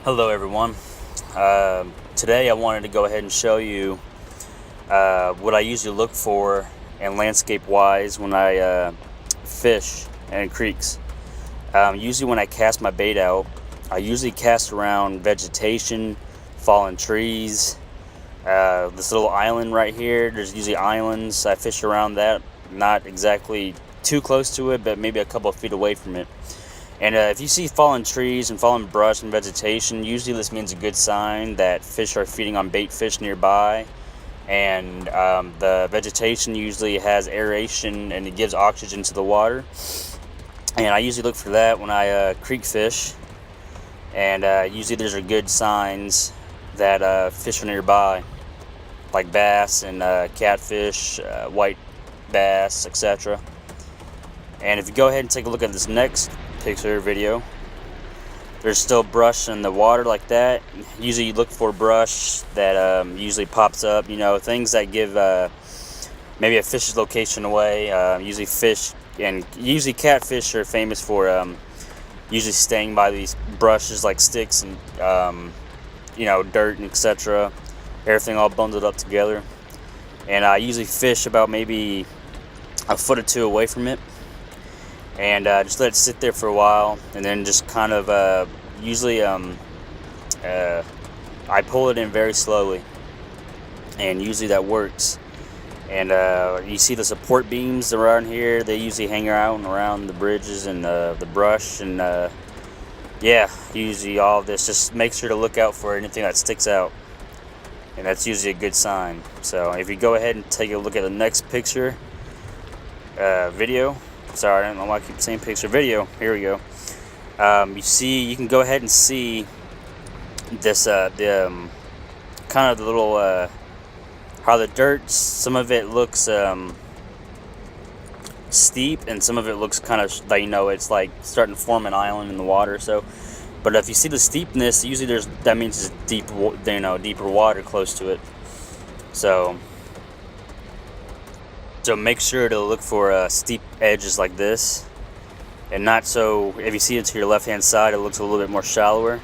Hello everyone. Today I wanted to go ahead and show you what I usually look for and landscape wise when I fish in creeks. Usually when I cast my bait out, I usually cast around vegetation, fallen trees, this little island right here. There's usually islands. I fish around that, not exactly too close to it, but maybe a couple of feet away from it. And if you see fallen trees and fallen brush and vegetation, usually this means a good sign that fish are feeding on bait fish nearby. And the vegetation usually has aeration and it gives oxygen to the water. And I usually look for that when I creek fish. And usually those are good signs that fish are nearby, like bass and catfish, white bass, etc. And if you go ahead and take a look at this next picture video, there's still brush in the water like that. Usually you look for brush that usually pops up, things that give maybe a fish's location away. Usually fish and usually catfish are famous for usually staying by these brushes like sticks and dirt and etc. Everything all bundled up together. And I usually fish about maybe a foot or two away from it, and just let it sit there for a while, and then just kind of usually I pull it in very slowly, and usually that works. And you see the support beams around here, they usually hang out and around the bridges and the brush, and yeah, usually all of this, just make sure to look out for anything that sticks out, and that's usually a good sign. So if you go ahead and take a look at the next picture video. Sorry, I don't know why I keep saying picture. Video. Here we go. You can go ahead and see this, kind of the little, how the dirt, some of it looks steep, and some of it looks kind of, it's like starting to form an island in the water. So, but if you see the steepness, usually that means it's deeper water close to it. So make sure to look for steep edges like this, and not so. If you see it to your left hand side, it looks a little bit more shallower,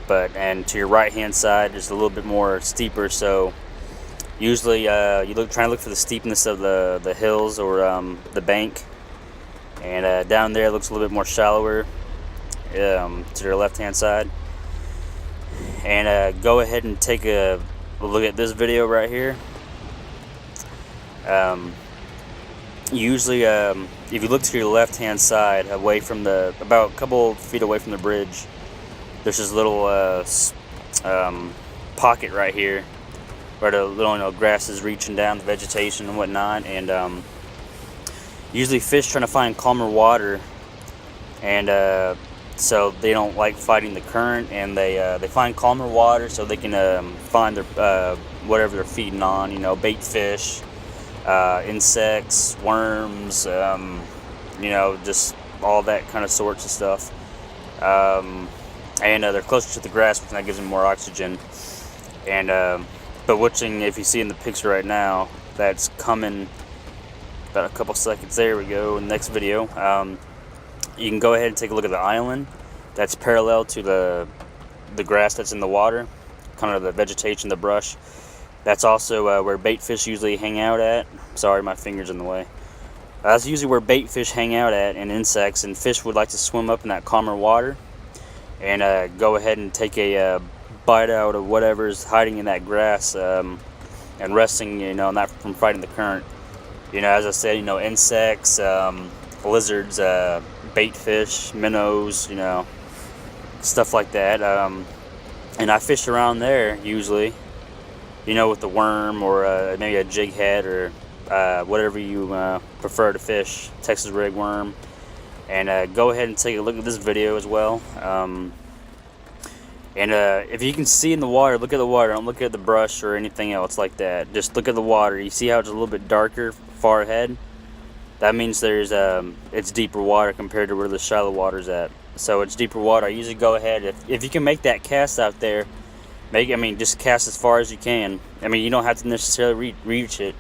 and to your right hand side, it's a little bit more steeper. So usually trying to look for the steepness of the hills or the bank, and down there it looks a little bit more shallower to your left hand side. And go ahead and take a look at this video right here. Usually if you look to your left hand side, away from about a couple feet away from the bridge, there's this little pocket right here where the little grass is reaching down, the vegetation and whatnot. And usually fish trying to find calmer water, and so they don't like fighting the current, and they find calmer water so they can find their whatever they're feeding on, bait fish, insects, worms, just all that kind of sorts of stuff. And they're closer to the grass, which that gives them more oxygen. And but if you see in the picture right now, that's coming about a couple seconds. There we go. In the next video, you can go ahead and take a look at the island that's parallel to the grass that's in the water, kind of the vegetation, the brush. That's also where bait fish usually hang out at. Sorry, my finger's in the way. That's usually where bait fish hang out at, and insects, and fish would like to swim up in that calmer water, and go ahead and take a bite out of whatever's hiding in that grass, and resting, not from fighting the current. As I said, insects, lizards, bait fish, minnows, stuff like that. And I fish around there usually, with the worm, or maybe a jig head, or whatever you prefer to fish, Texas rig worm. And go ahead and take a look at this video as well. And if you can see in the water, look at the water. Don't look at the brush or anything else like that. Just look at the water. You see how it's a little bit darker far ahead? That means it's deeper water compared to where the shallow water's at. So it's deeper water. I usually go ahead, if you can make that cast out there, just cast as far as you can. You don't have to necessarily reach it,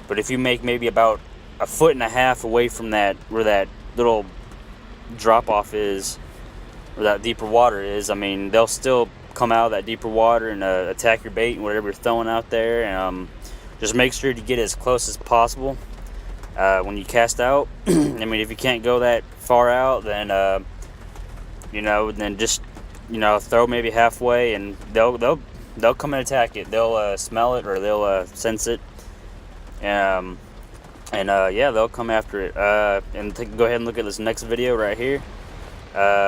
but if you make maybe about a foot and a half away from where that little drop off is, where that deeper water is, they'll still come out of that deeper water and attack your bait and whatever you're throwing out there. And just make sure to get as close as possible when you cast out. I mean, if you can't go that far out, then then just throw maybe halfway, and they'll come and attack it. They'll smell it, or they'll sense it. Yeah, they'll come after it. And go ahead and look at this next video right here.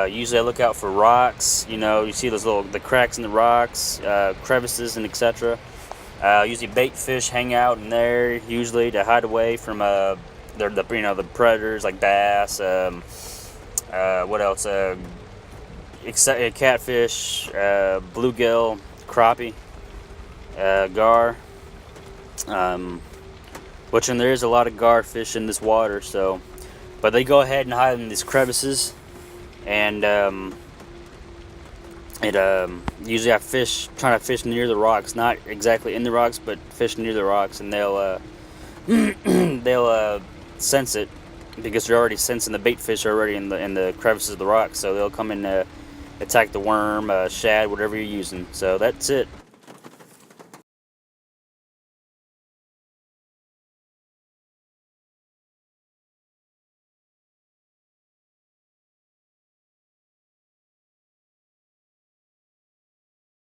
Usually I look out for rocks. You see those the cracks in the rocks, crevices, and etc. Usually bait fish hang out in there usually to hide away from the predators like bass. What else? Catfish, bluegill, crappie, gar. Which there is a lot of gar fish in this water, but they go ahead and hide in these crevices, and usually I trying to fish near the rocks, not exactly in the rocks, but fish near the rocks, and they'll sense it, because they're already sensing the bait fish already in the crevices of the rocks, so they'll come and attack the worm, shad, whatever you're using. So that's it.